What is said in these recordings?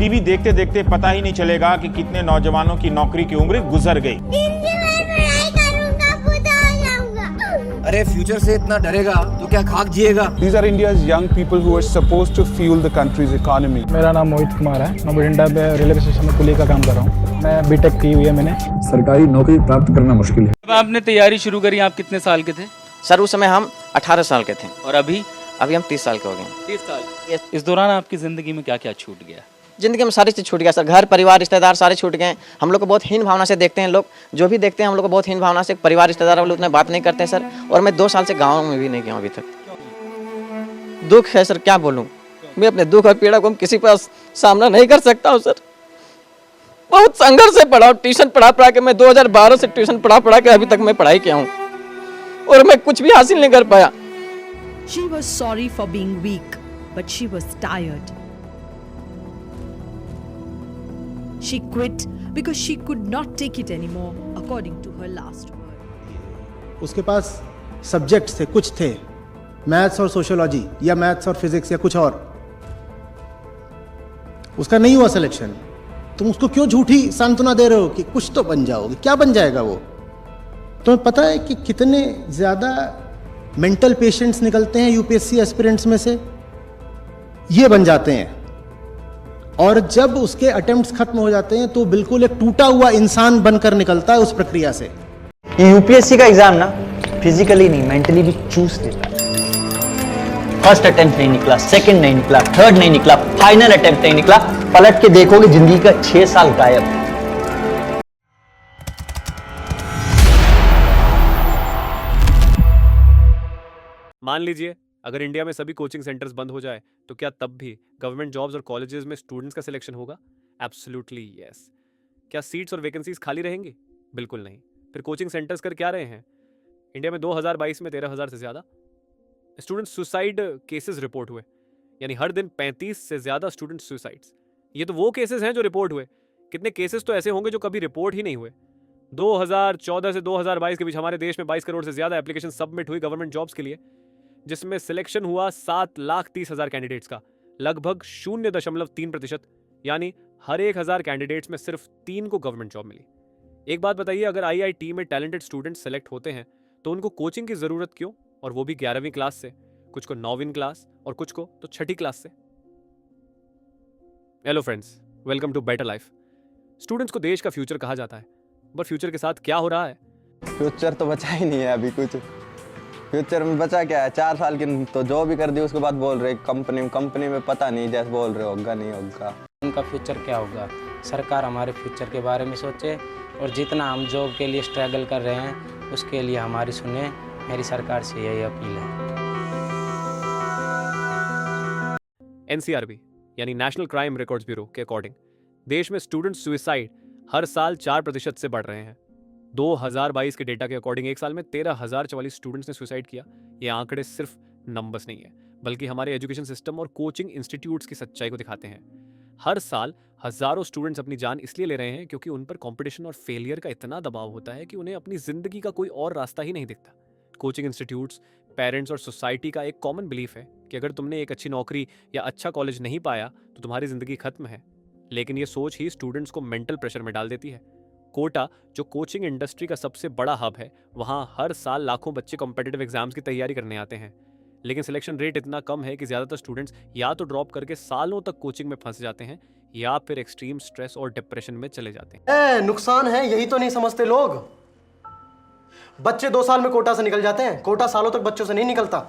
TV देखते देखते पता ही नहीं चलेगा कि कितने नौजवानों की नौकरी की उम्र गुजर गई। अरे फ्यूचर से इतना डरेगा तो क्या खाक जिएगा। These are India's young people who are supposed to fuel the country's economy. मेरा नाम मोहित कुमार है। मैं बठिंडा में रेलवे स्टेशन में कुली का काम कर रहा हूँ। मैं बीटेक की हुई है मैंने। सरकारी नौकरी प्राप्त करना मुश्किल है। जब आपने तैयारी शुरू करी आप कितने साल के थे? सर उस समय हम 18 साल के थे और अभी हम 30 साल के हो गए। 30 साल। इस दौरान आपकी ज़िंदगी में क्या क्या छूट गया? जिंदगी में सारी चीज़ छूट गया सर। घर परिवार रिश्तेदार सारे छूट गए। हम लोग को बहुत हीन भावना से देखते हैं लोग, जो भी देखते हैं हम लोग को बहुत हीन भावना से। परिवार रिश्तेदार वाले उतना बात नहीं करते हैं सर। और मैं 2 साल से गाँव में भी नहीं गया अभी तक। दुख है सर, क्या बोलूँ। मैं अपने दुख और पीड़ा को हम किसी पास सामना नहीं कर सकता हूँ सर। बहुत संघर्ष से पढ़ा, ट्यूशन पढ़ा के मैं 2012 से ट्यूशन पढ़ा के अभी तक मैं पढ़ाई किया हूँ और मैं कुछ भी हासिल नहीं कर पाया। She was sorry for being weak, but she was tired. She quit because she could not take it anymore, according to her last word. उसके पास सब्जेक्ट्स थे, कुछ थे, मैथ्स और सोशियोलॉजी या मैथ्स और फिजिक्स या कुछ और। उसका नहीं हुआ सिलेक्शन। तुम उसको क्यों झूठी सांत्वना दे रहे हो कि कुछ तो बन जाओगे? क्या बन जाएगा वो? तुम्हें पता है कि कितने ज्यादा मेंटल पेशेंट्स निकलते हैं यूपीएससी एस्पिरेंट्स में से? ये बन जाते हैं और जब उसके अटेम्प्ट्स खत्म हो जाते हैं तो बिल्कुल एक टूटा हुआ इंसान बनकर निकलता है उस प्रक्रिया से। ये यूपीएससी का एग्जाम ना फिजिकली नहीं मेंटली भी चूस देता है। फर्स्ट अटेम्प्ट नहीं निकला, सेकंड नहीं निकला, थर्ड नहीं निकला, फाइनल अटेम्प्ट नहीं निकला, पलट के देखोगे जिंदगी का 6 साल गायब। मान लीजिए अगर इंडिया में सभी कोचिंग सेंटर्स बंद हो जाए तो क्या तब भी गवर्नमेंट जॉब्स और कॉलेजेस में स्टूडेंट्स का सिलेक्शन होगा? Absolutely yes. क्या सीट्स और वैकेंसीज खाली रहेंगी? बिल्कुल नहीं। फिर कोचिंग सेंटर्स कर क्या रहे हैं? इंडिया में 2022 में 13,000 से ज़्यादा स्टूडेंट सुसाइड केसेस रिपोर्ट हुए, यानी हर दिन 35 से ज़्यादा स्टूडेंट सुसाइड्स। ये तो वो केसेस हैं जो रिपोर्ट हुए। कितने केसेस तो ऐसे होंगे जो कभी रिपोर्ट ही नहीं हुए। 2014 से 2022 के बीच हमारे देश में 22 करोड़ से ज़्यादा एप्लीकेशन सबमिट हुई गवर्नमेंट जॉब्स के लिए, जिसमें सिलेक्शन हुआ 7,30,000 कैंडिडेट्स का, लगभग 0.3%। यानी हर 1,000 कैंडिडेट्स में सिर्फ 3 को गवर्नमेंट जॉब मिली। एक बात बताइए, अगर आईआईटी में टैलेंटेड स्टूडेंट्स सेलेक्ट होते हैं तो उनको कोचिंग की जरूरत क्यों? और वो भी 11वीं क्लास से, कुछ को 9वीं क्लास और कुछ को तो 6ठी क्लास से। Hello friends, welcome to better life. Students को देश का फ्यूचर कहा जाता है, बट फ्यूचर के साथ क्या हो रहा है? फ्यूचर तो बचा ही नहीं है अभी कुछ। फ्यूचर में बचा क्या है? 4 साल की तो जॉब ही कर दी, उसके बाद बोल रहे कंपनी में पता नहीं, जैसे बोल रहे होगा नहीं होगा। उनका फ्यूचर क्या होगा? सरकार हमारे फ्यूचर के बारे में सोचे और जितना हम जॉब के लिए स्ट्रगल कर रहे हैं उसके लिए हमारी सुने। मेरी सरकार से यही अपील है। एनसीआरबी यानी नेशनल क्राइम रिकॉर्ड्स ब्यूरो के अकॉर्डिंग देश में स्टूडेंट सुसाइड हर साल 4% से बढ़ रहे हैं। 2022 के डेटा के अकॉर्डिंग एक साल में 13,044 स्टूडेंट्स ने सुसाइड किया। ये आंकड़े सिर्फ नंबर्स नहीं है, बल्कि हमारे एजुकेशन सिस्टम और कोचिंग इंस्टीट्यूट्स की सच्चाई को दिखाते हैं। हर साल हजारों स्टूडेंट्स अपनी जान इसलिए ले रहे हैं क्योंकि उन पर कंपटीशन और फेलियर का इतना दबाव होता है कि उन्हें अपनी जिंदगी का कोई और रास्ता ही नहीं दिखता। कोचिंग इंस्टीट्यूट्स, पेरेंट्स और सोसाइटी का एक कॉमन बिलीफ है कि अगर तुमने एक अच्छी नौकरी या अच्छा कॉलेज नहीं पाया तो तुम्हारी जिंदगी खत्म है। लेकिन ये सोच ही स्टूडेंट्स को मेंटल प्रेशर में डाल देती है। कोटा, जो कोचिंग इंडस्ट्री का सबसे बड़ा हब है, वहाँ हर साल लाखों बच्चे कॉम्पिटिटिव एग्जाम्स की तैयारी करने आते हैं, लेकिन सिलेक्शन रेट इतना कम है कि ज़्यादातर स्टूडेंट्स या तो ड्रॉप करके सालों तक कोचिंग में फंस जाते हैं या फिर एक्सट्रीम स्ट्रेस और डिप्रेशन में चले जाते हैं। नुकसान है, यही तो नहीं समझते लोग। बच्चे 2 साल में कोटा से निकल जाते हैं। कोटा सालों तक बच्चों से नहीं निकलता।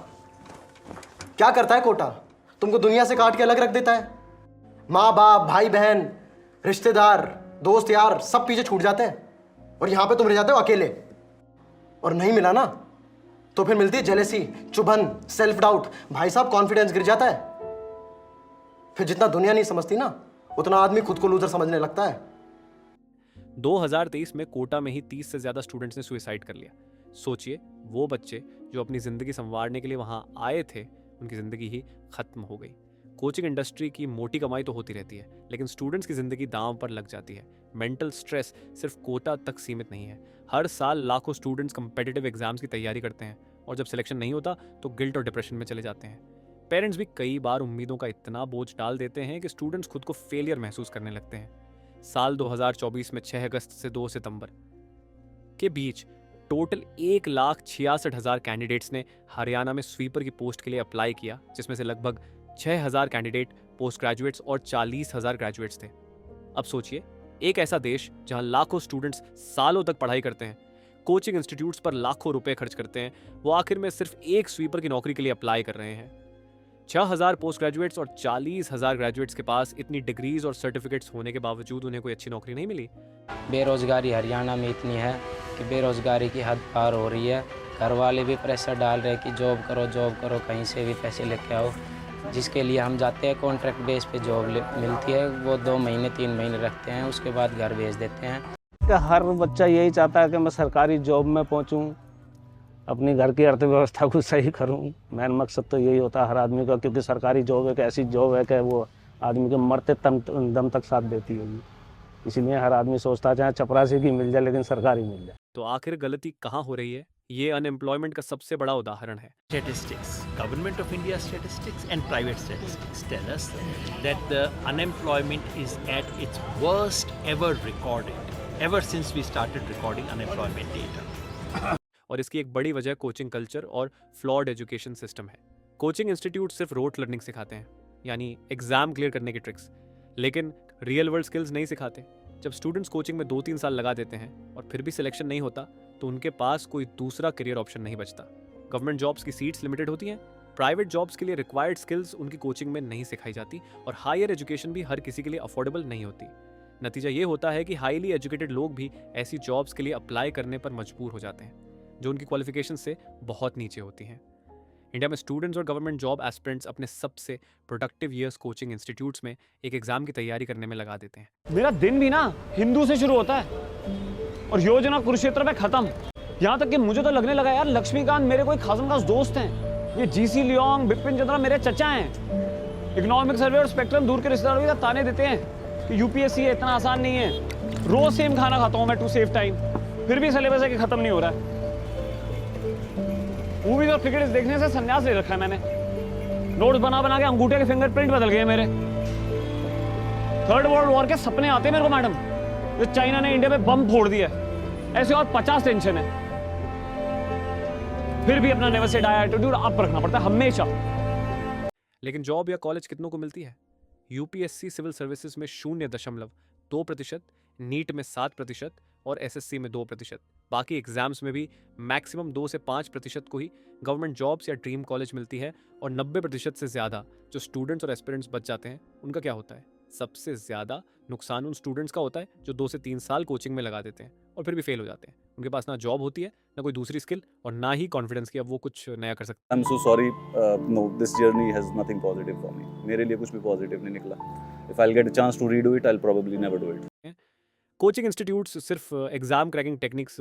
क्या करता है कोटा? तुमको दुनिया से काट के अलग रख देता है। माँ बाप, भाई बहन, रिश्तेदार, दोस्त यार सब पीछे छूट जाते हैं और यहां पे तुम रह जाते हो अकेले। और नहीं मिला ना तो फिर मिलती है जेलेसी, चुभन, सेल्फ डाउट। भाई साहब कॉन्फिडेंस गिर जाता है। फिर जितना दुनिया नहीं समझती ना उतना आदमी खुद को लूजर समझने लगता है। 2023 में कोटा में ही 30 से ज्यादा स्टूडेंट्स ने सुसाइड कर लिया। सोचिए, वो बच्चे जो अपनी जिंदगी संवारने के लिए वहां आए थे, उनकी जिंदगी ही खत्म हो गई। कोचिंग इंडस्ट्री की मोटी कमाई तो होती रहती है, लेकिन स्टूडेंट्स की जिंदगी दांव पर लग जाती है। मेंटल स्ट्रेस सिर्फ कोटा तक सीमित नहीं है। हर साल लाखों स्टूडेंट्स कॉम्पिटिटिव एग्जाम्स की तैयारी करते हैं और जब सिलेक्शन नहीं होता तो गिल्ट और डिप्रेशन में चले जाते हैं। पेरेंट्स भी कई बार उम्मीदों का इतना बोझ डाल देते हैं कि स्टूडेंट्स खुद को फेलियर महसूस करने लगते हैं। साल 2024 में 6 अगस्त से 2 सितंबर के बीच टोटल 1,66,000 कैंडिडेट्स ने हरियाणा में स्वीपर की पोस्ट के लिए अप्लाई किया, जिसमें से लगभग 6,000 कैंडिडेट पोस्ट ग्रेजुएट्स और 40,000 ग्रेजुएट्स थे। अब सोचिए, एक ऐसा देश जहां लाखों स्टूडेंट्स सालों तक पढ़ाई करते हैं, कोचिंग इंस्टीट्यूट्स पर लाखों रुपए खर्च करते हैं, वो आखिर में सिर्फ एक स्वीपर की नौकरी के लिए अप्लाई कर रहे हैं। 6,000 पोस्ट ग्रेजुएट्स और 40,000 ग्रेजुएट्स के पास इतनी डिग्रीज और सर्टिफिकेट्स होने के बावजूद उन्हें कोई अच्छी नौकरी नहीं मिली। बेरोज़गारी हरियाणा में इतनी है कि बेरोज़गारी की हद पार हो रही है। घर वाले भी प्रेशर डाल रहे हैं कि जॉब करो, कहीं से भी पैसे लेके आओ। जिसके लिए हम जाते हैं, कॉन्ट्रैक्ट बेस पे जॉब मिलती है, वो 2 महीने 3 महीने रखते हैं, उसके बाद घर भेज देते हैं। हर बच्चा यही चाहता है कि मैं सरकारी जॉब में पहुंचूं, अपनी घर की अर्थव्यवस्था को सही करूं। मेन मकसद तो यही होता है हर आदमी का, क्योंकि सरकारी जॉब एक ऐसी जॉब है कि वो आदमी के मरते दम तक साथ देती होगी। इसलिए हर आदमी सोचता है चाहे चपरासी की मिल जाए लेकिन सरकारी मिल जाए। तो आखिर गलती कहाँ हो रही है? ये अनएम्प्लॉयमेंट का सबसे बड़ा उदाहरण है। Statistics, Government of India statistics and private statistics tell us that the unemployment is at its worst ever recorded, ever since we started recording unemployment data. और इसकी एक बड़ी वजह कोचिंग कल्चर और फ्लॉड एजुकेशन सिस्टम है। Coaching institute सिर्फ rote learning सिखाते हैं, यानी एग्जाम क्लियर करने की ट्रिक्स, लेकिन रियल वर्ल्ड स्किल्स नहीं सिखाते। जब स्टूडेंट्स कोचिंग में 2-3 साल लगा देते हैं और फिर भी सिलेक्शन नहीं होता, तो उनके पास कोई दूसरा करियर ऑप्शन नहीं बचता। गवर्नमेंट जॉब्स की सीट्स लिमिटेड होती हैं, प्राइवेट जॉब्स के लिए रिक्वायर्ड स्किल्स उनकी कोचिंग में नहीं सिखाई जाती, और हायर एजुकेशन भी हर किसी के लिए अफोर्डेबल नहीं होती। नतीजा ये होता है कि हाईली एजुकेटेड लोग भी ऐसी जॉब्स के लिए अप्लाई करने पर मजबूर हो जाते हैं जो उनकी क्वालिफिकेशन से बहुत नीचे होती हैं। इंडिया में स्टूडेंट्स और गवर्नमेंट जॉब एस्पिरेंट्स अपने सबसे प्रोडक्टिव ईयर्स कोचिंग इंस्टीट्यूट्स में एक एग्जाम की तैयारी करने में लगा देते हैं। मेरा दिन भी ना हिंदू से शुरू होता है और योजना कुरुक्षेत्र में खत्म। यहाँ तक कि मुझे तो लगने लगा यार लक्ष्मीकांत मेरे कोई खासम खास दोस्त हैं, ये जीसी लियोंग, बिपिन चंद्रा मेरे चचा हैं। इकोनॉमिक सर्वे और स्पेक्ट्रम दूर के रिश्तेदारों के ताने देते हैं कि यूपीएससी इतना आसान नहीं है। रोज सेम खाना खाता हूँ मैं टू सेव टाइम, फिर भी सिलेबस है कि खत्म नहीं हो रहा है। मूवीज और क्रिकेट देखने से संन्यास ले रखा है मैंने। नोट्स बना बना के अंगूठे के फिंगरप्रिंट बदल गए मेरे। 3rd वर्ल्ड वॉर के सपने आते हैं मेरे को मैडम, जो चाइना ने इंडिया पे बम फोड़ दिया। ऐसे और 50 टेंशन है, फिर भी अपना never say die attitude up रखना पड़ता है हमेशा। लेकिन जॉब या कॉलेज कितनों को मिलती है? यूपीएससी सिविल सर्विसेज में 0.2%, नीट में 7% और एसएससी में 2%। बाकी एग्जाम्स में भी मैक्सिमम 2 से 5% को ही गवर्नमेंट जॉब्स या ड्रीम कॉलेज मिलती है, और 90% से ज़्यादा जो स्टूडेंट्स और एस्पिरेंट्स बच जाते हैं उनका क्या होता है? सबसे ज़्यादा नुकसान उन स्टूडेंट्स का होता है जो 2 से 3 साल कोचिंग में लगा देते हैं और फिर भी फेल हो जाते हैं। उनके पास ना जॉब होती है, ना कोई दूसरी स्किल, और ना ही कॉन्फिडेंस कि अब वो कुछ नया कर सकते हैं। I'm so sorry, no, this journey has nothing positive for me. मेरे लिए कुछ भी पॉजिटिव नहीं निकला। If I'll get a chance to redo it, I'll probably never do it. Coaching institutes सिर्फ एग्जाम क्रैकिंग टेक्निक्स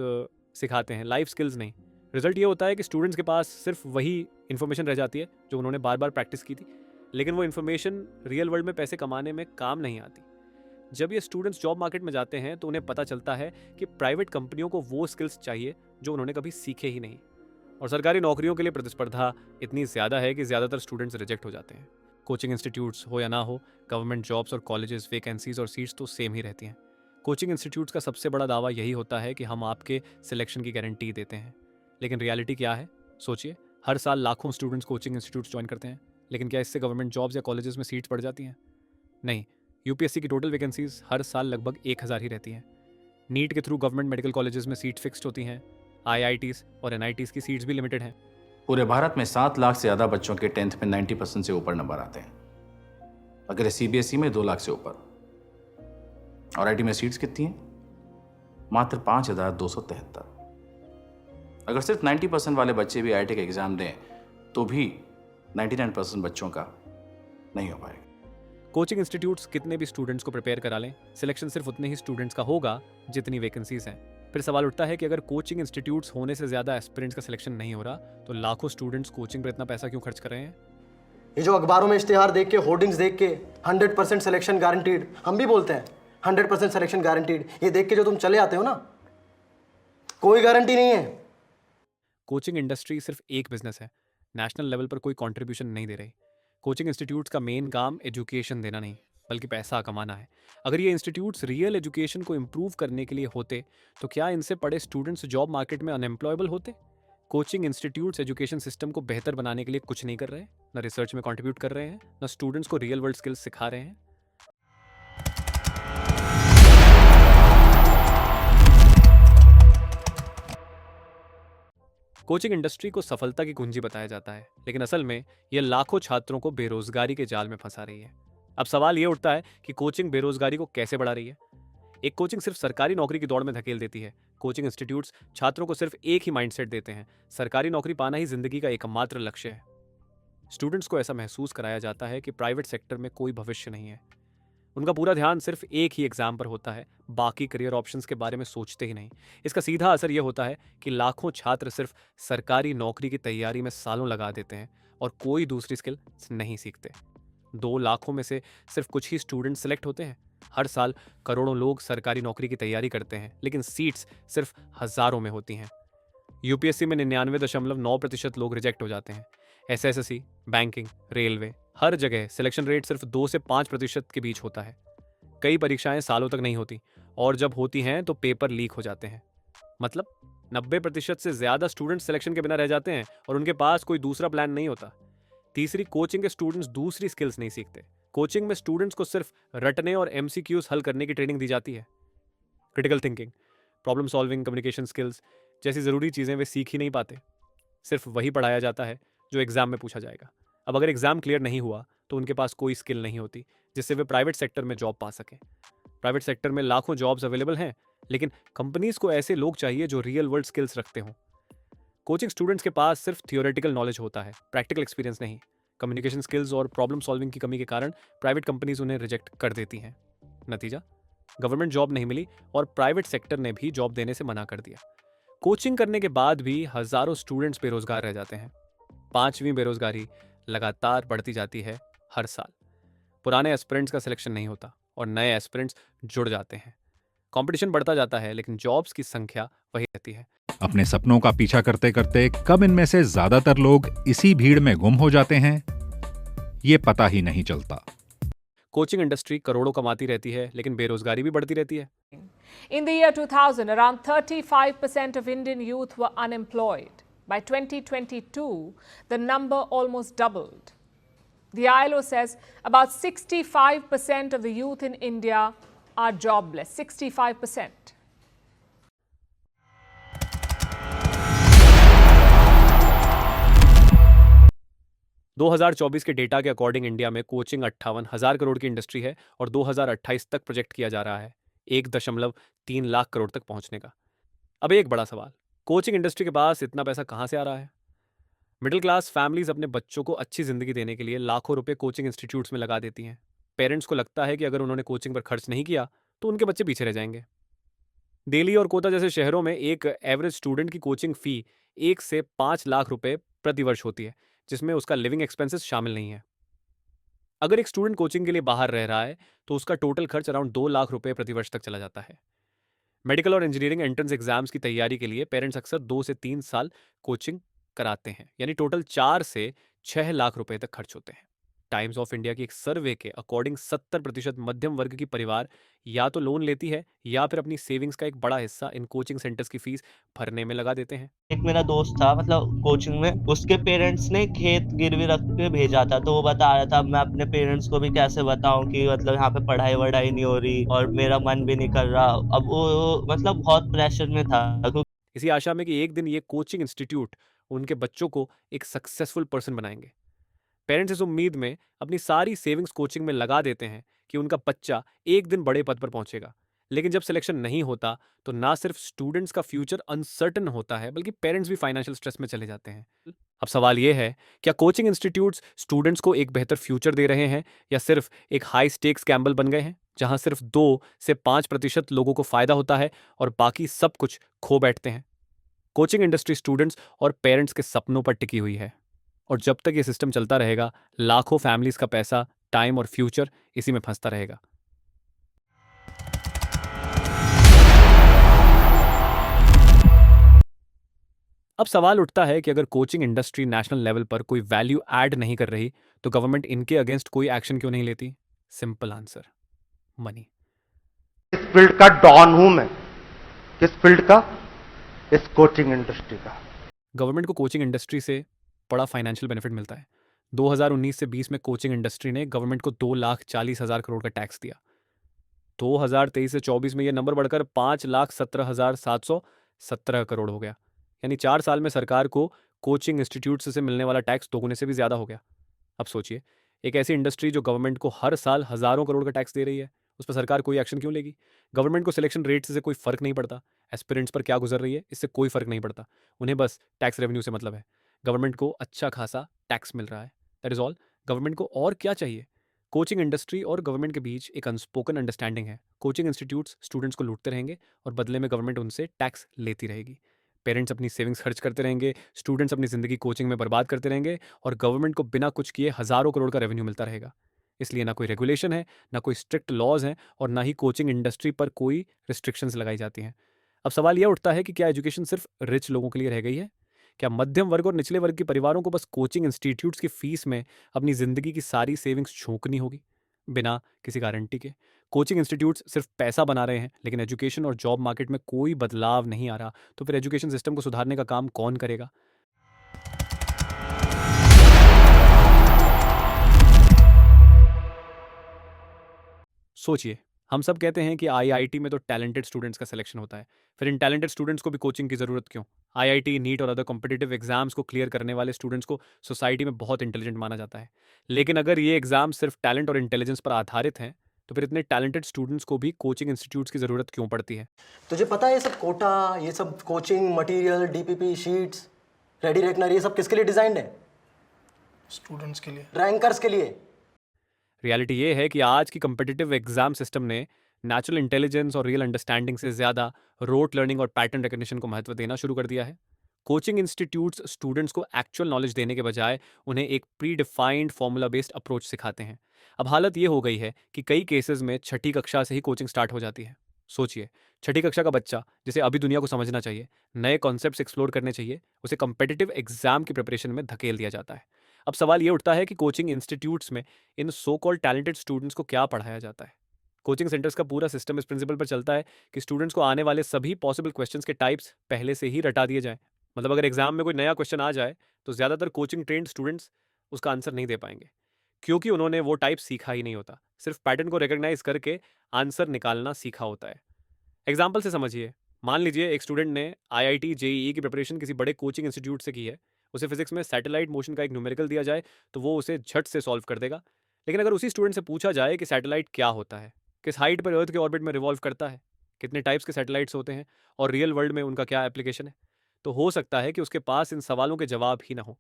सिखाते हैं, लाइफ स्किल्स नहीं। रिजल्ट ये होता है कि स्टूडेंट्स के पास सिर्फ वही इन्फॉर्मेशन रह जाती है जो उन्होंने बार बार प्रैक्टिस की थी, लेकिन वो इन्फॉर्मेशन रियल वर्ल्ड में पैसे कमाने में काम नहीं आती। जब ये स्टूडेंट्स जॉब मार्केट में जाते हैं तो उन्हें पता चलता है कि प्राइवेट कंपनियों को वो स्किल्स चाहिए जो उन्होंने कभी सीखे ही नहीं, और सरकारी नौकरियों के लिए प्रतिस्पर्धा इतनी ज़्यादा है कि ज़्यादातर स्टूडेंट्स रिजेक्ट हो जाते हैं। कोचिंग इंस्टीट्यूट्स हो या ना हो, गवर्नमेंट जॉब्स और कॉलेजेस, वैकेंसीज और सीट्स तो सेम ही रहती हैं। कोचिंग इंस्टीट्यूट्स का सबसे बड़ा दावा यही होता है कि हम आपके सिलेक्शन की गारंटी देते हैं, लेकिन रियलिटी क्या है? सोचिए, हर साल लाखों स्टूडेंट्स कोचिंग इंस्टीट्यूट्स ज्वाइन करते हैं, लेकिन क्या इससे गवर्नमेंट जॉब्स या कॉलेजेस में सीट्स बढ़ जाती हैं? नहीं। यूपीएससी की टोटल वैकेंसीज हर साल लगभग 1000 ही रहती हैं। नीट के थ्रू गवर्नमेंट मेडिकल कॉलेजेस में सीट फिक्स्ड होती हैं। आईआईटीज़ और एनआईटीज़ की सीट्स भी लिमिटेड हैं। पूरे भारत में 7 लाख से ज़्यादा बच्चों के 10th में 90% से ऊपर नंबर आते हैं। अगर सीबीएसई में 2 लाख से ऊपर, और आईटी में सीट्स कितनी हैं? मात्र 5273। अगर सिर्फ 90% वाले बच्चे भी आईटी का एग्जाम दें तो भी 99% बच्चों का नहीं हो पाएगा। कोचिंग इंस्टीट्यूट्स कितने भी स्टूडेंट्स को प्रिपेयर करा लें, सिलेक्शन सिर्फ उतने ही स्टूडेंट्स का होगा जितनी वैकेंसीज हैं। फिर सवाल उठता है कि अगर कोचिंग इंस्टीट्यूट्स होने से ज़्यादा एस्पिरेंट्स का सिलेक्शन नहीं हो रहा, तो लाखों स्टूडेंट्स कोचिंग पर इतना पैसा क्यों खर्च कर रहे हैं? ये जो अखबारों में इश्तिहार देख के, होर्डिंग्स देख के 100% सिलेक्शन गारंटीड, हम भी बोलते हैं 100% सिलेक्शन गारंटीड, ये देख के जो तुम चले आते हो ना, कोई गारंटी नहीं है। कोचिंग इंडस्ट्री सिर्फ एक बिजनेस है, नेशनल लेवल पर कोई कंट्रीब्यूशन नहीं दे रही। कोचिंग इंस्टीट्यूट्स का मेन काम एजुकेशन देना नहीं बल्कि पैसा कमाना है। अगर ये इंस्टीट्यूट्स रियल एजुकेशन को इम्प्रूव करने के लिए होते तो क्या इनसे पढ़े स्टूडेंट्स जॉब मार्केट में अनएम्प्लॉयबल होते? कोचिंग इंस्टीट्यूट्स एजुकेशन सिस्टम को बेहतर बनाने के लिए कुछ नहीं कर रहे हैं, न रिसर्च में कंट्रीब्यूट कर रहे हैं, न स्टूडेंट्स को रियल वर्ल्ड स्किल्स सिखा रहे हैं। कोचिंग इंडस्ट्री को सफलता की कुंजी बताया जाता है, लेकिन असल में यह लाखों छात्रों को बेरोजगारी के जाल में फंसा रही है। अब सवाल यह उठता है कि कोचिंग बेरोजगारी को कैसे बढ़ा रही है? एक कोचिंग सिर्फ सरकारी नौकरी की दौड़ में धकेल देती है। कोचिंग इंस्टीट्यूट्स छात्रों को सिर्फ एक ही माइंडसेट देते हैं, सरकारी नौकरी पाना ही जिंदगी का एकमात्र लक्ष्य है। स्टूडेंट्स को ऐसा महसूस कराया जाता है कि प्राइवेट सेक्टर में कोई भविष्य नहीं है। उनका पूरा ध्यान सिर्फ एक ही एग्जाम पर होता है, बाकी करियर ऑप्शंस के बारे में सोचते ही नहीं। इसका सीधा असर यह होता है कि लाखों छात्र सिर्फ सरकारी नौकरी की तैयारी में सालों लगा देते हैं और कोई दूसरी स्किल नहीं सीखते। 2 लाखों में से सिर्फ कुछ ही स्टूडेंट सिलेक्ट होते हैं। हर साल करोड़ों लोग सरकारी नौकरी की तैयारी करते हैं, लेकिन सीट्स सिर्फ हजारों में होती हैं। यूपीएससी में 99.9% लोग रिजेक्ट हो जाते हैं। एसएससी, बैंकिंग, रेलवे, हर जगह सिलेक्शन रेट सिर्फ 2 से 5% के बीच होता है। कई परीक्षाएं सालों तक नहीं होती और जब होती हैं तो पेपर लीक हो जाते हैं। मतलब 90% से ज्यादा स्टूडेंट सिलेक्शन के बिना रह जाते हैं और उनके पास कोई दूसरा प्लान नहीं होता। तीसरी, कोचिंग के स्टूडेंट्स दूसरी स्किल्स नहीं सीखते। कोचिंग में स्टूडेंट्स को सिर्फ रटने और एमसीक्यूज हल करने की ट्रेनिंग दी जाती है। Critical thinking, problem solving, communication skills जैसी ज़रूरी चीज़ें वे सीख ही नहीं पाते। सिर्फ वही पढ़ाया जाता है जो एग्जाम में पूछा जाएगा। अब अगर एग्जाम क्लियर नहीं हुआ तो उनके पास कोई स्किल नहीं होती जिससे वे प्राइवेट सेक्टर में जॉब पा सकें। प्राइवेट सेक्टर में लाखों जॉब्स अवेलेबल हैं, लेकिन कंपनीज को ऐसे लोग चाहिए जो रियल वर्ल्ड स्किल्स रखते हों। कोचिंग स्टूडेंट्स के पास सिर्फ थियोरेटिकल नॉलेज होता है, प्रैक्टिकल एक्सपीरियंस नहीं। कम्युनिकेशन स्किल्स और प्रॉब्लम सॉल्विंग की कमी के कारण प्राइवेट कंपनीज उन्हें रिजेक्ट कर देती हैं। नतीजा, गवर्नमेंट जॉब नहीं मिली और प्राइवेट सेक्टर ने भी जॉब देने से मना कर दिया। कोचिंग करने के बाद भी हजारों स्टूडेंट्स बेरोजगार रह जाते हैं। 5वीं बेरोजगारी लगातार बढ़ती जाती है हर साल। पुराने एस्पिरेंट्स का सिलेक्शन नहीं होता और नए एस्पिरेंट्स जुड़ जाते हैं। कंपटीशन बढ़ता जाता है, लेकिन जॉब्स की संख्या वही रहती है। अपने सपनों का पीछा करते करते कब इनमें से ज्यादातर लोग इसी भीड़ में गुम हो जाते हैं, ये पता ही नहीं चलता। कोचिंग इंडस्ट्री करोड़ों कमाती रहती है, लेकिन बेरोजगारी भी बढ़ती रहती है। In the year 2000, around 35% of Indian youth were unemployed. By 2022, the number almost doubled. The ILO says about 65% of the youth in India are jobless. 65%. दो 2024 के डेटा के अकॉर्डिंग इंडिया में कोचिंग 58,000 करोड़ की इंडस्ट्री है और 2028 तक प्रोजेक्ट किया जा रहा है 1.3 लाख करोड़ तक पहुंचने का। अब एक बड़ा सवाल, कोचिंग इंडस्ट्री के पास इतना पैसा कहां से आ रहा है? मिडिल क्लास फैमिलीज अपने बच्चों को अच्छी जिंदगी देने के लिए लाखों रुपए कोचिंग इंस्टीट्यूट्स में लगा देती हैं। पेरेंट्स को लगता है कि अगर उन्होंने कोचिंग पर खर्च नहीं किया तो उनके बच्चे पीछे रह जाएंगे। दिल्ली और कोटा जैसे शहरों में एक एवरेज स्टूडेंट की कोचिंग फी 1 से 5 लाख रुपए प्रति वर्ष होती है, जिसमें उसका लिविंग एक्सपेंसेस शामिल नहीं है। अगर एक स्टूडेंट कोचिंग के लिए बाहर रह रहा है तो उसका टोटल खर्च अराउंड 2 लाख रुपए प्रति वर्ष तक चला जाता है। मेडिकल और इंजीनियरिंग एंट्रेंस एग्जाम्स की तैयारी के लिए पेरेंट्स अक्सर 2 से 3 साल कोचिंग कराते हैं, यानी टोटल 4 से 6 लाख रुपए तक खर्च होते हैं। टाइम्स ऑफ इंडिया की एक सर्वे के अकॉर्डिंग 70% मध्यम वर्ग की परिवार या तो लोन लेती है या फिर अपनी सेविंग्स का एक बड़ा हिस्सा इन कोचिंग सेंटर्स की फीस भरने में लगा देते हैं। एक मेरा दोस्त था, मतलब कोचिंग में, उसके पेरेंट्स ने खेत गिरवी रख के भेजा था, तो वो बता रहा था मैं अपने पेरेंट्स को भी कैसे बताऊं कि मतलब यहाँ पे पढ़ाई वढ़ाई नहीं हो रही और मेरा मन भी नहीं कर रहा। अब वो मतलब बहुत प्रेशर में था। इसी आशा में कि एक दिन ये कोचिंग इंस्टीट्यूट उनके बच्चों को एक सक्सेसफुल पर्सन बनाएंगे। पेरेंट्स इस उम्मीद में अपनी सारी सेविंग्स कोचिंग में लगा देते हैं कि उनका बच्चा एक दिन बड़े पद पर पहुंचेगा, लेकिन जब सिलेक्शन नहीं होता तो ना सिर्फ स्टूडेंट्स का फ्यूचर अनसर्टन होता है बल्कि पेरेंट्स भी फाइनेंशियल स्ट्रेस में चले जाते हैं। अब सवाल यह है, क्या कोचिंग इंस्टीट्यूट्स स्टूडेंट्स को एक बेहतर फ्यूचर दे रहे हैं या सिर्फ एक हाई स्टेक्स गैम्बल बन गए हैं जहां सिर्फ 2 से 5% लोगों को फायदा होता है और बाकी सब कुछ खो बैठते हैं? कोचिंग इंडस्ट्री स्टूडेंट्स और पेरेंट्स के सपनों पर टिकी हुई है और जब तक ये सिस्टम चलता रहेगा लाखों फैमिलीज का पैसा, टाइम और फ्यूचर इसी में फंसता रहेगा। अब सवाल उठता है कि अगर कोचिंग इंडस्ट्री नेशनल लेवल पर कोई वैल्यू ऐड नहीं कर रही तो गवर्नमेंट इनके अगेंस्ट कोई एक्शन क्यों नहीं लेती? Simple answer, money. इस फील्ड का डॉन हूं मैं। किस फील्ड का? इस कोचिंग इंडस्ट्री का। गवर्नमेंट को कोचिंग इंडस्ट्री से बड़ा फाइनेंशियल बेनिफिट मिलता है। 2019 से 20 में कोचिंग इंडस्ट्री ने गवर्नमेंट को 2,40,000 करोड़ का टैक्स दिया। 2023 से 24 में यह नंबर बढ़कर 5,17,717 करोड़ हो गया। यानी 4 साल में सरकार को कोचिंग इंस्टीट्यूट से मिलने वाला टैक्स दोगुने से भी ज़्यादा हो गया। अब सोचिए, एक ऐसी इंडस्ट्री जो गवर्नमेंट को हर साल हज़ारों करोड़ का टैक्स दे रही है, उस पर सरकार कोई एक्शन क्यों लेगी? गवर्नमेंट को सिलेक्शन रेट से कोई फ़र्क नहीं पड़ता, एस्पिरेंट्स पर क्या गुजर रही है इससे कोई फ़र्क नहीं पड़ता, उन्हें बस टैक्स रेवेन्यू से मतलब है। गवर्नमेंट को अच्छा खासा टैक्स मिल रहा है, दैट इज़ ऑल। गवर्नमेंट को और क्या चाहिए? कोचिंग इंडस्ट्री और गवर्नमेंट के बीच एक अनस्पोकन अंडरस्टैंडिंग है। कोचिंग इंस्टीट्यूट्स स्टूडेंट्स को लूटते रहेंगे और बदले में गवर्नमेंट उनसे टैक्स लेती रहेगी। पेरेंट्स अपनी सेविंग्स खर्च करते रहेंगे, स्टूडेंट्स अपनी ज़िंदगी कोचिंग में बर्बाद करते रहेंगे और गवर्नमेंट को बिना कुछ किए हज़ारों करोड़ का रेवेन्यू मिलता रहेगा। इसलिए ना कोई रेगुलेशन है, ना कोई स्ट्रिक्ट लॉज हैं और ना ही कोचिंग इंडस्ट्री पर कोई रिस्ट्रिक्शंस लगाई जाती हैं। अब सवाल यह उठता है कि क्या एजुकेशन सिर्फ रिच लोगों के लिए रह गई है? क्या मध्यम वर्ग और निचले वर्ग के परिवारों को बस कोचिंग इंस्टीट्यूट्स की फीस में अपनी ज़िंदगी की सारी सेविंग्स झोंकनी होगी बिना किसी गारंटी के? कोचिंग इंस्टीट्यूट्स सिर्फ पैसा बना रहे हैं, लेकिन एजुकेशन और जॉब मार्केट में कोई बदलाव नहीं आ रहा, तो फिर एजुकेशन सिस्टम को सुधारने का काम कौन करेगा? सोचिए, हम सब कहते हैं कि आईआईटी में तो टैलेंटेड स्टूडेंट्स का सिलेक्शन होता है, फिर इन टैलेंटेड स्टूडेंट्स को भी कोचिंग की ज़रूरत क्यों? आईआईटी, नीट और अदर कॉम्पिटिटिव एग्जाम्स को क्लियर करने वाले स्टूडेंट्स को सोसाइटी में बहुत इंटेलिजेंट माना जाता है। लेकिन अगर ये एग्जाम सिर्फ टैलेंट और इंटेलिजेंस पर आधारित हैं, तो फिर इतने टैलेंटेड स्टूडेंट्स को भी कोचिंग इंस्टीट्यूट्स की ज़रूरत क्यों पड़ती है? तुझे पता है ये सब कोटा, ये सब coaching material, DPP sheets, ready reckoner, ये सब किसके लिए डिजाइंड है? स्टूडेंट्स के लिए, रैंकर्स के लिए। रियलिटी ये है कि आज की कम्पिटिटिव एग्जाम सिस्टम ने नेचुरल इंटेलिजेंस और रियल अंडरस्टैंडिंग से ज़्यादा रोट लर्निंग और पैटर्न रिकग्निशन को महत्व देना शुरू कर दिया है। कोचिंग इंस्टीट्यूट्स स्टूडेंट्स को एक्चुअल नॉलेज देने के बजाय उन्हें एक pre defined formula based approach सिखाते हैं। अब हालत ये हो गई है कि कई केसेस में छठी कक्षा से ही कोचिंग स्टार्ट हो जाती है। सोचिए, छठी कक्षा का बच्चा जिसे अभी दुनिया को समझना चाहिए, नए कॉन्सेप्ट्स एक्सप्लोर करने चाहिए, उसे कम्पिटिटिव एग्जाम की प्रिपरेशन में धकेल दिया जाता है। अब सवाल ये उठता है कि कोचिंग इंस्टीट्यूट्स में इन सो कॉल्ड टैलेंटेड स्टूडेंट्स को क्या पढ़ाया जाता है? कोचिंग सेंटर्स का पूरा सिस्टम इस प्रिंसिपल पर चलता है कि स्टूडेंट्स को आने वाले सभी पॉसिबल क्वेश्चंस के टाइप्स पहले से ही रटा दिए जाएं। मतलब अगर एग्जाम में कोई नया क्वेश्चन आ जाए तो ज़्यादातर कोचिंग ट्रेंड स्टूडेंट्स उसका आंसर नहीं दे पाएंगे, क्योंकि उन्होंने वो टाइप सीखा ही नहीं होता। सिर्फ पैटर्न को रिकग्नाइज करके आंसर निकालना सीखा होता है। एग्जाम्पल से समझिए, मान लीजिए एक स्टूडेंट ने आईआईटी जेईई की प्रिपरेशन किसी बड़े कोचिंग इंस्टीट्यूट से की है। उसे फिजिक्स में सैटेलाइट मोशन का एक न्यूमेरिकल दिया जाए तो वो उसे झट से सॉल्व कर देगा। लेकिन अगर उसी स्टूडेंट से पूछा जाए कि सैटेलाइट क्या होता है, किस हाइट पर अर्थ के ऑर्बिट में रिवॉल्व करता है, कितने टाइप्स के सैटेलाइट्स होते हैं और रियल वर्ल्ड में उनका क्या एप्लीकेशन है, तो हो सकता है कि उसके पास इन सवालों के जवाब ही ना हो।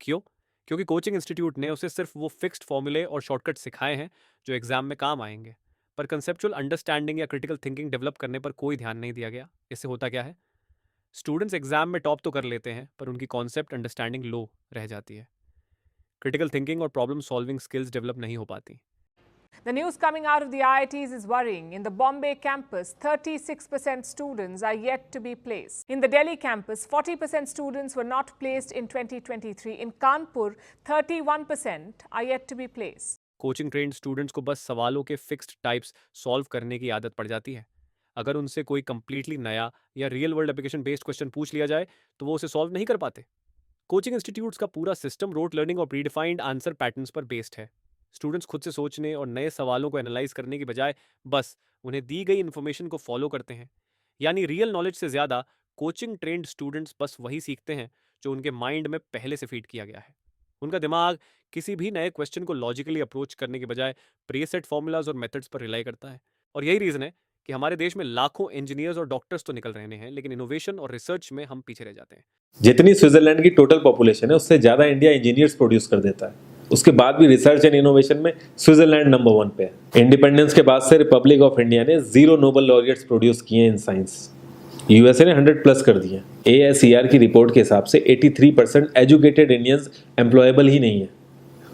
क्यों? क्योंकि कोचिंग इंस्टीट्यूट ने उसे सिर्फ वो फिक्स्ड फॉर्मूले और शॉर्टकट सिखाए हैं जो एग्जाम में काम आएंगे, पर कंसेप्चुअल अंडरस्टैंडिंग या क्रिटिकल थिंकिंग डेवलप करने पर कोई ध्यान नहीं दिया गया। इससे होता क्या है? स्टूडेंट्स एग्जाम में टॉप तो कर लेते हैं, पर उनकी कॉन्सेप्ट अंडरस्टैंडिंग लो रह जाती है। क्रिटिकल थिंकिंग और प्रॉब्लम सॉल्विंग स्किल्स डेवलप नहीं हो पाती। The news coming out of the IITs is worrying. In the Bombay campus, 36% students are yet to be placed. In the Delhi campus, 40% students were not placed in 2023. In Kanpur, 31% are yet to be placed. Coaching trend students को बस सवालों के fixed types solve करने की आदत पड़ जाती है। अगर उनसे कोई कंप्लीटली नया या real world application based question पूछ लिया जाए तो वो उसे सॉल्व नहीं कर पाते। कोचिंग इंस्टीट्यूट्स का पूरा सिस्टम रोट लर्निंग और प्रीडिफाइंड आंसर पैटर्न्स पर बेस्ड है। स्टूडेंट्स खुद से सोचने और नए सवालों को एनालाइज करने की बजाय बस उन्हें दी गई इन्फॉर्मेशन को फॉलो करते हैं। यानी रियल नॉलेज से ज़्यादा कोचिंग ट्रेंड स्टूडेंट्स बस वही सीखते हैं जो उनके माइंड में पहले से फीड किया गया है। उनका दिमाग किसी भी नए क्वेश्चन को लॉजिकली अप्रोच करने के बजाय प्रीसेट फॉर्मूलाज और मेथड्स पर रिलाई करता है। और यही रीज़न है कि हमारे देश में लाखों इंजीनियर्स और डॉक्टर्स तो निकल रहे हैं, लेकिन इनोवेशन और रिसर्च में हम पीछे रह जाते हैं। जितनी स्विट्जरलैंड की टोटल पॉपुलेशन है उससे ज़्यादा इंडिया इंजीनियर्स प्रोड्यूस कर देता है। उसके बाद भी रिसर्च एंड इनोवेशन में स्विट्जरलैंड नंबर 1 पे है। इंडिपेंडेंस के बाद से रिपब्लिक ऑफ इंडिया ने 0 नोबेल लॉरियट्स प्रोड्यूस किए इन साइंस। यूएसए ने 100+ कर दिए। ASER की रिपोर्ट के हिसाब से 83% एजुकेटेड इंडियंस एम्प्लॉयबल ही नहीं है।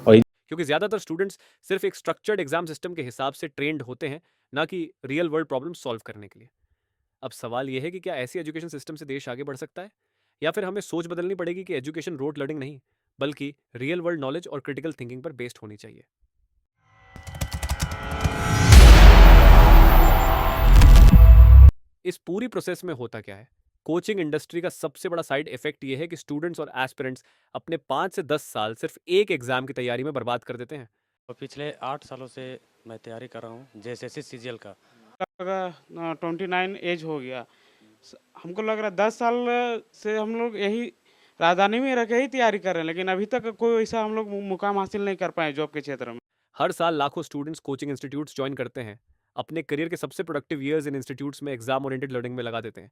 और क्योंकि ज़्यादातर स्टूडेंट्स सिर्फ एक स्ट्रक्चर्ड एग्जाम सिस्टम के हिसाब से ट्रेंड होते हैं, ना कि रियल वर्ल्ड प्रॉब्लम सॉल्व करने के लिए। अब सवाल यह है कि क्या ऐसी एजुकेशन सिस्टम से देश आगे बढ़ सकता है, या फिर हमें सोच बदलनी पड़ेगी कि एजुकेशन रोट लर्निंग नहीं बल्कि रियल वर्ल्ड नॉलेज और क्रिटिकल थिंकिंग पर बेस्ड होनी चाहिए। इस पूरी प्रोसेस में होता क्या है? कोचिंग इंडस्ट्री का सबसे बड़ा साइड इफेक्ट ये है कि स्टूडेंट्स और एस्पिरेंट्स अपने 5 से 10 साल सिर्फ एक एग्जाम की तैयारी में बर्बाद कर देते हैं। पिछले 8 सालों से मैं तैयारी कर रहा हूँ JSS CGL का। 29 एज हो गया, हमको लग रहा है 10 साल से हम लोग यही राजधानी में रह के ही तैयारी कर रहे हैं, लेकिन अभी तक कोई ऐसा हम लोग मुकाम हासिल नहीं कर पाए जॉब के क्षेत्र में। हर साल लाखों स्टूडेंट्स कोचिंग इंस्टीट्यूट्स ज्वाइन करते हैं, अपने करियर के सबसे प्रोडक्टिव ईयर्स इन इंस्टीट्यूट्स में एग्जाम ओरिएंटेड लर्निंग में लगा देते हैं।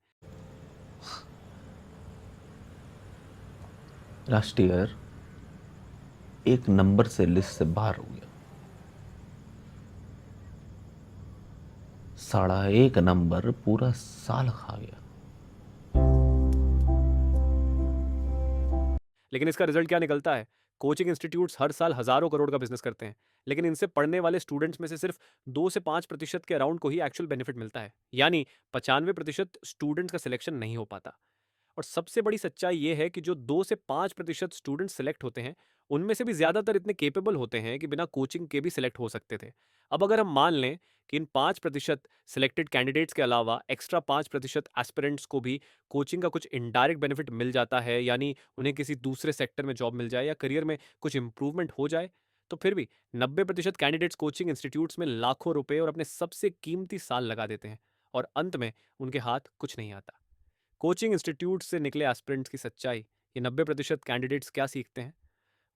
लास्ट ईयर एक नंबर से लिस्ट से बाहर हो गया, 1.5 नंबर पूरा साल खा गया। लेकिन इसका रिजल्ट क्या निकलता है? कोचिंग इंस्टीट्यूट्स हर साल हजारों करोड़ का बिजनेस करते हैं, लेकिन इनसे पढ़ने वाले स्टूडेंट्स में से सिर्फ 2 से 5% के अराउंड को ही एक्चुअल बेनिफिट मिलता है, यानी 95% स्टूडेंट्स का सिलेक्शन नहीं हो पाता। और सबसे बड़ी सच्चाई ये है कि जो 2 से 5% स्टूडेंट्स सिलेक्ट होते हैं, उनमें से भी ज़्यादातर इतने केपेबल होते हैं कि बिना कोचिंग के भी सिलेक्ट हो सकते थे। अब अगर हम मान लें कि इन 5% सिलेक्टेड कैंडिडेट्स के अलावा एक्स्ट्रा 5% एस्पिरेंट्स को भी कोचिंग का कुछ इनडायरेक्ट बेनिफिट मिल जाता है, यानी उन्हें किसी दूसरे सेक्टर में जॉब मिल जाए या करियर में कुछ इंप्रूवमेंट हो जाए, तो फिर भी 90% कैंडिडेट्स कोचिंग इंस्टीट्यूट्स में लाखों रुपए और अपने सबसे कीमती साल लगा देते हैं और अंत में उनके हाथ कुछ नहीं आता। कोचिंग इंस्टीट्यूट से निकले एस्पिरेंट्स की सच्चाई, ये 90% कैंडिडेट्स क्या सीखते हैं?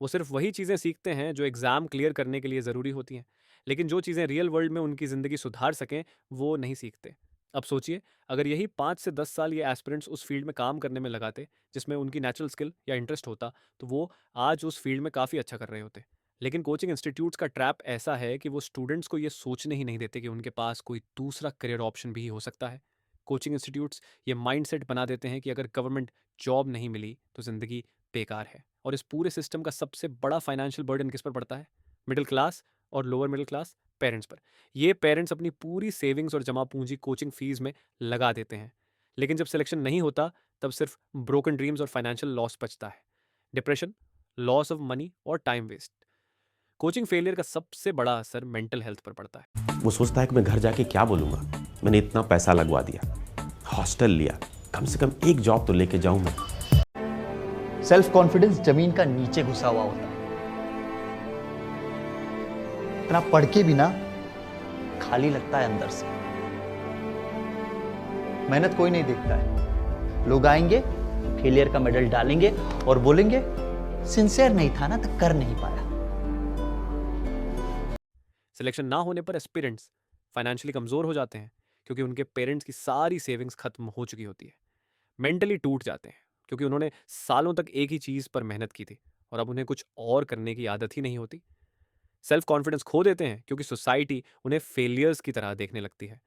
वो सिर्फ वही चीज़ें सीखते हैं जो एग्ज़ाम क्लियर करने के लिए ज़रूरी होती हैं, लेकिन जो चीज़ें रियल वर्ल्ड में उनकी ज़िंदगी सुधार सकें वो नहीं सीखते। अब सोचिए, अगर यही 5 से 10 साल ये एस्पिरेंट्स उस फील्ड में काम करने में लगाते जिसमें उनकी नेचुरल स्किल या इंटरेस्ट होता, तो वो आज उस फील्ड में काफ़ी अच्छा कर रहे होते। लेकिन कोचिंग इंस्टीट्यूट्स का ट्रैप ऐसा है कि वो स्टूडेंट्स को ये सोचने ही नहीं देते कि उनके पास कोई दूसरा करियर ऑप्शन भी हो सकता है। कोचिंग इंस्टीट्यूट्स ये माइंडसेट बना देते हैं कि अगर गवर्नमेंट जॉब नहीं मिली तो ज़िंदगी बेकार है। और इस पूरे सिस्टम का सबसे बड़ा फाइनेंशियल बर्डन किस पर पड़ता है? मिडिल क्लास और लोअर मिडिल क्लास पेरेंट्स पर। ये पेरेंट्स अपनी पूरी सेविंग्स और जमा पूंजी कोचिंग फीस में लगा देते हैं, लेकिन जब सिलेक्शन नहीं होता तब सिर्फ ब्रोकन ड्रीम्स और फाइनेंशियल लॉस बचता है। डिप्रेशन, लॉस ऑफ मनी और टाइम वेस्ट। कोचिंग फेलियर का सबसे बड़ा असर मेंटल हेल्थ पर पड़ता है। वो सोचता है कि मैं घर जाके क्या बोलूँगा, मैंने इतना पैसा लगवा दिया, हॉस्टल लिया, कम से कम एक जॉब तो लेके जाऊं मैं। सेल्फ कॉन्फिडेंस जमीन का नीचे घुसा हुआ होता है, इतना पढ़ के भी ना खाली लगता है अंदर से। मेहनत कोई नहीं देखता है, लोग आएंगे, फेलियर का मेडल डालेंगे और बोलेंगे सिंसियर नहीं था ना तो कर नहीं पाया। सिलेक्शन ना होने पर एस्पिरेंट्स फाइनेंशियली कमजोर हो जाते हैं क्योंकि उनके पेरेंट्स की सारी सेविंग्स खत्म हो चुकी होती है। मेंटली टूट जाते हैं क्योंकि उन्होंने सालों तक एक ही चीज़ पर मेहनत की थी और अब उन्हें कुछ और करने की आदत ही नहीं होती। सेल्फ कॉन्फिडेंस खो देते हैं क्योंकि सोसाइटी उन्हें फेलियर्स की तरह देखने लगती है।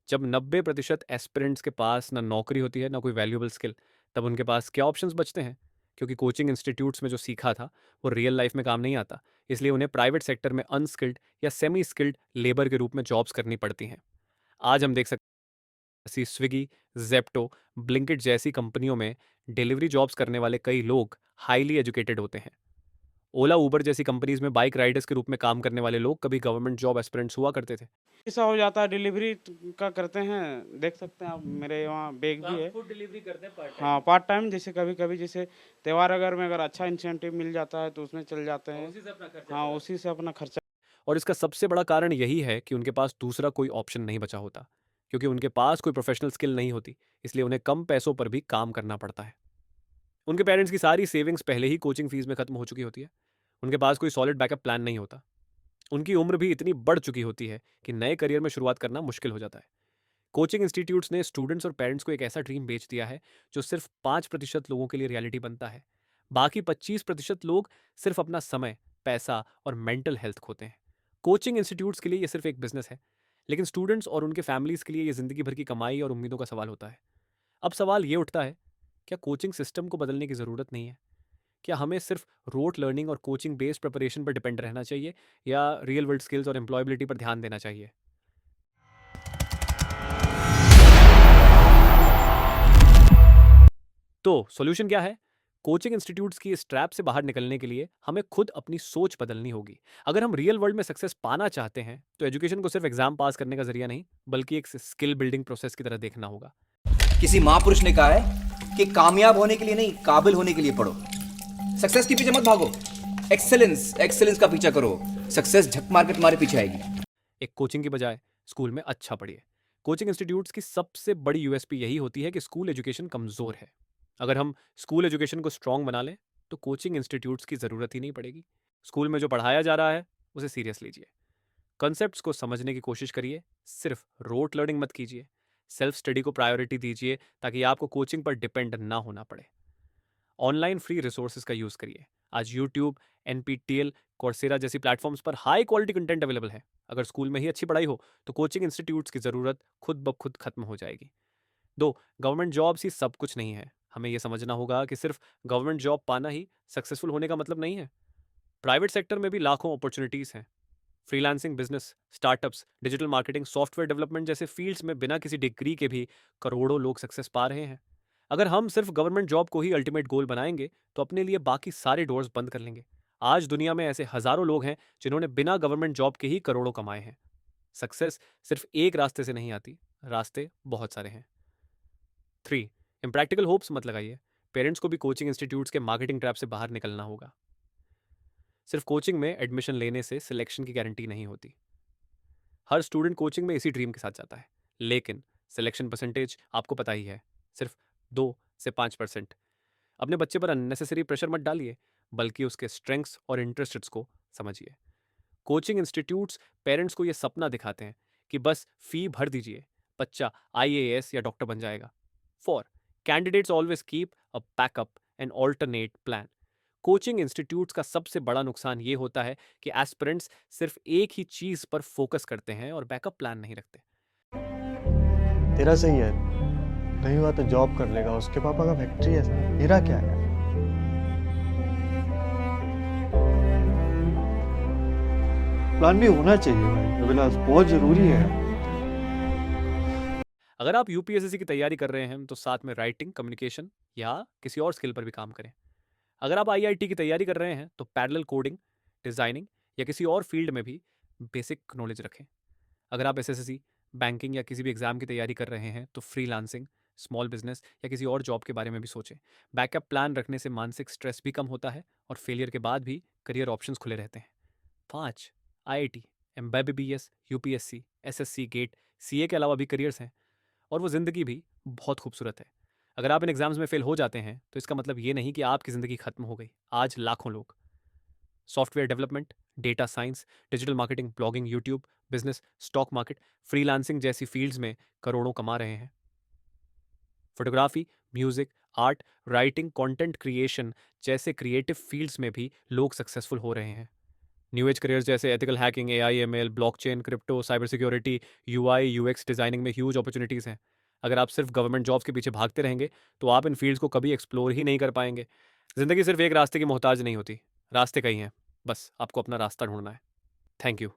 जब 90% एस्पिरेंट्स के पास ना नौकरी होती है ना कोई वैल्यूएबल स्किल, तब उनके पास क्या ऑप्शंस बचते हैं? क्योंकि कोचिंग इंस्टीट्यूट्स में जो सीखा था वो रियल लाइफ में काम नहीं आता, इसलिए उन्हें प्राइवेट सेक्टर में अनस्किल्ड या सेमी स्किल्ड लेबर के रूप में जॉब्स करनी पड़ती हैं। आज हम देख सकते हैं स्विगी, जेप्टो, ब्लिंकिट जैसी कंपनियों में डिलीवरी जॉब्स करने वाले कई लोग हाईली एजुकेटेड होते हैं। ओला, उबर जैसी कंपनीज में बाइक राइडर्स के रूप में काम करने वाले लोग कभी गवर्नमेंट जॉब एस्पिरेंट्स हुआ करते थे। ऐसा हो जाता है, डिलीवरी का करते हैं, देख सकते हैं आप मेरे वहाँ बैग भी है। फूड डिलीवरी करते हैं पार्ट हाँ, पार्ट टाइम, जैसे कभी कभी जैसे त्यौहार अगर में अगर अच्छा इंसेंटिव मिल जाता है तो उसमें चल जाते हैं। हाँ, उसी से अपना खर्चा। और इसका सबसे बड़ा कारण यही है कि उनके पास दूसरा कोई ऑप्शन नहीं बचा होता, क्योंकि उनके पास कोई प्रोफेशनल स्किल नहीं होती, इसलिए उन्हें कम पैसों पर भी काम करना पड़ता है। उनके पेरेंट्स की सारी सेविंग्स पहले ही कोचिंग फीस में खत्म हो चुकी होती है। उनके पास कोई सॉलिड बैकअप प्लान नहीं होता। उनकी उम्र भी इतनी बढ़ चुकी होती है कि नए करियर में शुरुआत करना मुश्किल हो जाता है। कोचिंग इंस्टीट्यूट्स ने स्टूडेंट्स और पेरेंट्स को एक ऐसा ड्रीम बेच दिया है जो सिर्फ 5% लोगों के लिए रियलिटी बनता है। बाकी 25% लोग सिर्फ अपना समय, पैसा और मेंटल हेल्थ खोते हैं। कोचिंग इंस्टीट्यूट्स के लिए ये सिर्फ एक बिजनेस है, लेकिन स्टूडेंट्स और उनके फैमिलीज के लिए ये जिंदगी भर की कमाई और उम्मीदों का सवाल होता है। अब सवाल ये उठता है, क्या कोचिंग सिस्टम को बदलने की ज़रूरत नहीं है? क्या हमें सिर्फ रोट लर्निंग और कोचिंग बेस्ड प्रिपरेशन पर डिपेंड रहना चाहिए या रियल वर्ल्ड स्किल्स और एम्प्लॉयबिलिटी पर ध्यान देना चाहिए? तो सॉल्यूशन क्या है? कोचिंग इंस्टीट्यूट्स की इस ट्रैप से बाहर निकलने के लिए हमें खुद अपनी सोच बदलनी होगी। अगर हम रियल वर्ल्ड में सक्सेस पाना चाहते हैं तो एजुकेशन को सिर्फ एग्जाम पास करने का जरिया नहीं, बल्कि एक स्किल बिल्डिंग प्रोसेस की तरह देखना होगा। किसी महापुरुष ने कहा है कि कामयाब होने के लिए नहीं, काबिल होने के लिए पढ़ो। सक्सेस के पीछे मत भागो, एक्सेलेंस का पीछा करो। सक्सेस झक मार के तुम्हारे पीछे आएगी। एक कोचिंग की बजाय स्कूल में अच्छा पढ़िए। कोचिंग इंस्टीट्यूट्स की सबसे बड़ी यूएसपी यही होती है कि स्कूल एजुकेशन कमजोर है। अगर हम स्कूल एजुकेशन को स्ट्रांग बना लें तो कोचिंग इंस्टीट्यूट्स की जरूरत ही नहीं पड़ेगी। स्कूल में जो पढ़ाया जा रहा है उसे सीरियस लीजिए। कॉन्सेप्ट्स को समझने की कोशिश करिए, सिर्फ रोट लर्निंग मत कीजिए। सेल्फ स्टडी को प्रायोरिटी दीजिए ताकि आपको कोचिंग पर डिपेंड ना होना पड़े। ऑनलाइन फ्री रिसोर्सेज का यूज करिए। आज यूट्यूब, एनपीटीएल, कोर्सेरा जैसी प्लेटफॉर्म्स पर हाई क्वालिटी कंटेंट अवेलेबल है। अगर स्कूल में ही अच्छी पढ़ाई हो तो कोचिंग इंस्टीट्यूट्स की जरूरत खुद ब खुद खत्म हो जाएगी। गवर्नमेंट जॉब्स ही सब कुछ नहीं है। हमें यह समझना होगा कि सिर्फ गवर्नमेंट जॉब पाना ही सक्सेसफुल होने का मतलब नहीं है। प्राइवेट सेक्टर में भी लाखों अपॉर्चुनिटीज हैं। Freelancing business, startups, digital marketing, software development जैसे फील्ड्स में बिना किसी डिग्री के भी करोड़ों लोग सक्सेस पा रहे हैं। अगर हम सिर्फ गवर्नमेंट जॉब को ही अल्टीमेट गोल बनाएंगे तो अपने लिए बाकी सारे डोर्स बंद कर लेंगे। आज दुनिया में ऐसे हजारों लोग हैं जिन्होंने बिना गवर्नमेंट जॉब के ही करोड़ों कमाए हैं। सक्सेस सिर्फ एक रास्ते से नहीं आती, रास्ते बहुत सारे हैं। 3. इम्प्रैक्टिकल होप्स मत लगाइए। पेरेंट्स को भी कोचिंग इंस्टीट्यूट्स के मार्केटिंग ट्रैप से बाहर निकलना होगा। सिर्फ कोचिंग में एडमिशन लेने से सिलेक्शन की गारंटी नहीं होती। हर स्टूडेंट कोचिंग में इसी ड्रीम के साथ जाता है, लेकिन सिलेक्शन परसेंटेज आपको पता ही है, सिर्फ 2 से 5%। अपने बच्चे पर अननेसेसरी प्रेशर मत डालिए, बल्कि उसके स्ट्रेंथ्स और इंटरेस्ट्स को समझिए। कोचिंग इंस्टीट्यूट्स पेरेंट्स को यह सपना दिखाते हैं कि बस फी भर दीजिए, बच्चा IAS या डॉक्टर बन जाएगा। 4. Candidates always keep a backup and alternate plan. Coaching institutes का सबसे बड़ा नुकसान ये होता है कि एस्पिरेंट्स सिर्फ एक ही चीज पर फोकस करते हैं और बैकअप प्लान नहीं रखते। तेरा सही है, नहीं हुआ तो जॉब कर लेगा, उसके पापा का फैक्ट्री है, मेरा क्या है? प्लान भी होना चाहिए भाई अभिलाष, बहुत जरूरी है। अगर आप यूपीएससी की तैयारी कर रहे हैं तो साथ में राइटिंग, कम्युनिकेशन या किसी और स्किल पर भी काम करें। अगर आप IIT की तैयारी कर रहे हैं तो पैरेलल कोडिंग, डिजाइनिंग या किसी और फील्ड में भी बेसिक नॉलेज रखें। अगर आप SSC, बैंकिंग या किसी भी एग्जाम की तैयारी कर रहे हैं तो फ्रीलांसिंग, स्मॉल बिजनेस या किसी और जॉब के बारे में भी सोचें। बैकअप प्लान रखने से मानसिक स्ट्रेस भी कम होता है और फेलियर के बाद भी करियर ऑप्शंस खुले रहते हैं। 5. IIT, MBBS, UPSC, SSC, GATE, CA के अलावा भी करियर्स हैं और वो ज़िंदगी भी बहुत खूबसूरत है। अगर आप इन एग्जाम्स में फेल हो जाते हैं तो इसका मतलब ये नहीं कि आपकी ज़िंदगी खत्म हो गई। आज लाखों लोग software development, data science, digital marketing, blogging, YouTube, business, stock market, freelancing जैसी फील्ड्स में करोड़ों कमा रहे हैं। Photography, music, art, writing, content creation जैसे क्रिएटिव फील्ड्स में भी लोग सक्सेसफुल हो रहे हैं। न्यू एज करियर्स जैसे ethical hacking, AI, ML, blockchain, crypto, cyber security, UI, UX designing में ह्यूज अपॉर्चुनिटीज़ हैं। अगर आप सिर्फ गवर्नमेंट जॉब्स के पीछे भागते रहेंगे तो आप इन फील्ड्स को कभी एक्सप्लोर ही नहीं कर पाएंगे। ज़िंदगी सिर्फ एक रास्ते की मोहताज नहीं होती, रास्ते कई हैं, बस आपको अपना रास्ता ढूंढना है। Thank you.